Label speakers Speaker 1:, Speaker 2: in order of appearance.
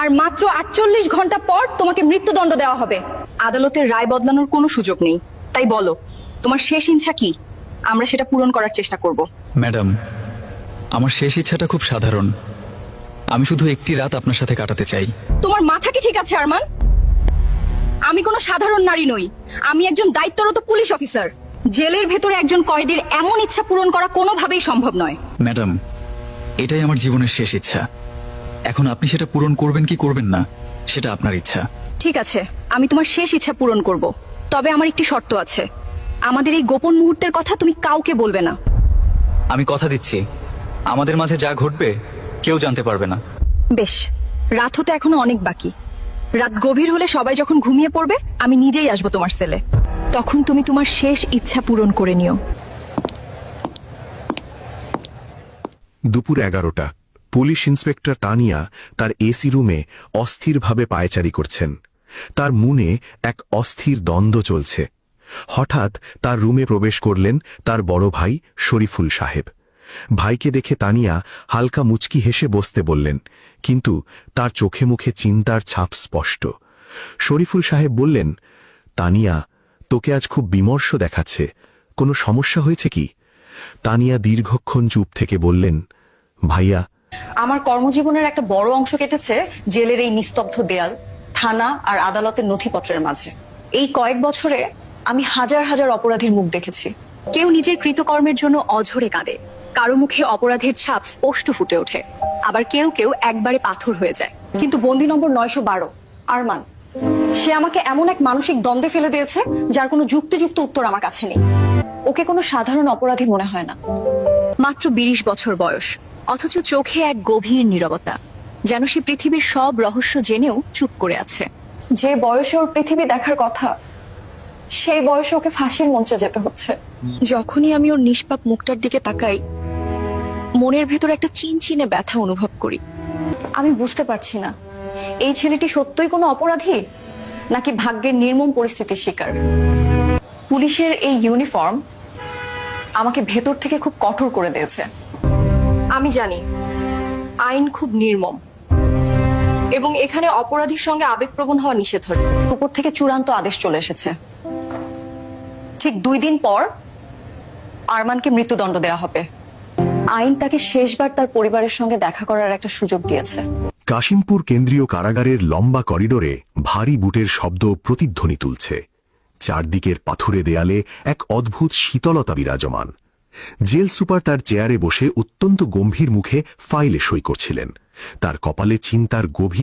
Speaker 1: আর মাত্র ৪৮ ঘন্টা পর তোমাকে মৃত্যুদণ্ড দেওয়া হবে। আদালতের রায় বদলানোর কোনো সুযোগ নেই। তাই বলো, তোমার শেষ ইচ্ছা কি? আমরা সেটা পূরণ করার চেষ্টা করব।
Speaker 2: ম্যাডাম, আমার শেষ ইচ্ছাটা খুব সাধারণ। আমি শুধু একটি রাত আপনার সাথে কাটাতে চাই।
Speaker 1: তোমার মাথা কি ঠিক আছে আরমান? আমি কোনো সাধারণ নারী নই, আমি একজন দায়িত্বরত পুলিশ অফিসার। জেলের ভেতরে একজন কয়েদির এমন ইচ্ছা পূরণ করা কোনোভাবেই সম্ভব নয়।
Speaker 2: ম্যাডাম, এটাই আমার জীবনের শেষ ইচ্ছা। এখন আপনি সেটা পূরণ করবেন কি করবেন না, সেটা আপনার ইচ্ছা।
Speaker 1: ঠিক আছে, আমি তোমার শেষ ইচ্ছা পূরণ করব। তবে আমার একটি শর্ত আছে, আমাদের এই গোপন মুহূর্তের কথা তুমি কাউকে বলবে না।
Speaker 2: আমি কথা দিচ্ছি, আমাদের মাঝে যা ঘটবে কেউ জানতে পারবে না।
Speaker 1: বেশ, রাত হতে এখনো অনেক বাকি। রাত গভীর হলে সবাই যখন ঘুমিয়ে পড়বে, আমি নিজেই আসবো তোমার সেলে। তখন তুমি তোমার শেষ ইচ্ছা পূরণ করে নিও।
Speaker 3: দুপুর 11টা। পুলিশ ইন্সপেক্টর তানিয়া তার এসি রুমে অস্থিরভাবে পায়চারি করছেন। তার মনে এক অস্থির দ্বন্দ্ব চলছে। হঠাৎ তার রুমে প্রবেশ করলেন তার বড় ভাই শরীফুল সাহেব। ভাইকে দেখে তানিয়া হালকা মুচকি হেসে বসতে বললেন, কিন্তু তার চোখে মুখে চিন্তার ছাপ স্পষ্ট। শরীফুল সাহেব বললেন, তানিয়া, তোকে আজ খুব বিমর্ষ দেখাচ্ছে, কোনো সমস্যা হয়েছে কি? তানিয়া দীর্ঘক্ষণ চুপ থেকে বললেন, ভাইয়া,
Speaker 1: আমার কর্মজীবনের একটা বড় অংশ কেটেছে জেলের এই নিস্তব্ধ দেয়াল, থানা আর আদালতের নথিপত্রের মাঝে। এই কয়েক বছরে আমি হাজার হাজার অপরাধীর মুখ দেখেছি। কেউ নিজের কৃতকর্মের জন্য অঝরে কাঁদে, কারো মুখে অপরাধের ছাপ স্পষ্ট ফুটে ওঠে, আবার কেউ কেউ একবারে পাথর হয়ে যায়। কিন্তু বন্দি নম্বর ৯১২ আরমান, সে আমাকে এমন এক মানসিক দ্বন্দ্বে ফেলে দিয়েছে যার কোনো যুক্তিযুক্ত উত্তর আমার কাছে নেই। ওকে কোনো সাধারণ অপরাধী মনে হয় না। মাত্র ২০ বছর বয়স, অথচ চোখে এক গভীর নীরবতা, যেন সে পৃথিবীর সব রহস্য জেনেও চুপ করে আছে। যে বয়সে ওর পৃথিবী দেখার কথা, সেই বয়সে ওকে ফাঁসির মঞ্চে যেতে হচ্ছে। যখনই আমি ওর নিষ্পাপ মুখটার দিকে তাকাই, মনের ভেতর একটা চিনচিনে ব্যথা অনুভব করি। আমি বুঝতে পারছি না, এই ছেলেটি সত্যই কোনো অপরাধী নাকি ভাগ্যের নির্মম পরিস্থিতির শিকার। পুলিশের এই ইউনিফর্ম আমাকে ভেতর থেকে খুব কঠোর করে দিয়েছে। আমি জানি আইন খুব নির্মম এবং এখানে অপরাধীর সঙ্গে আবেগপ্রবণ হওয়া নিষেধ। উপর থেকে চূড়ান্ত আদেশ চলে এসেছে। ঠিক ২ দিন পর আরমানকে মৃত্যুদণ্ড দেওয়া হবে। আইন তাকে শেষবার তার পরিবারের সঙ্গে দেখা করার একটা সুযোগ দিয়েছে।
Speaker 3: কাশিমপুর কেন্দ্রীয় কারাগারের লম্বা করিডোরে ভারী বুটের শব্দ প্রতিধ্বনি তুলছে। চারদিকের পাথুরে দেয়ালে এক অদ্ভুত শীতলতা বিরাজমান। জেল সুপার তার চেয়ারে বসে অত্যন্ত গম্ভীর মুখে ফাইলে সই করছিলেন। তার কপালে চিন্তার গভীর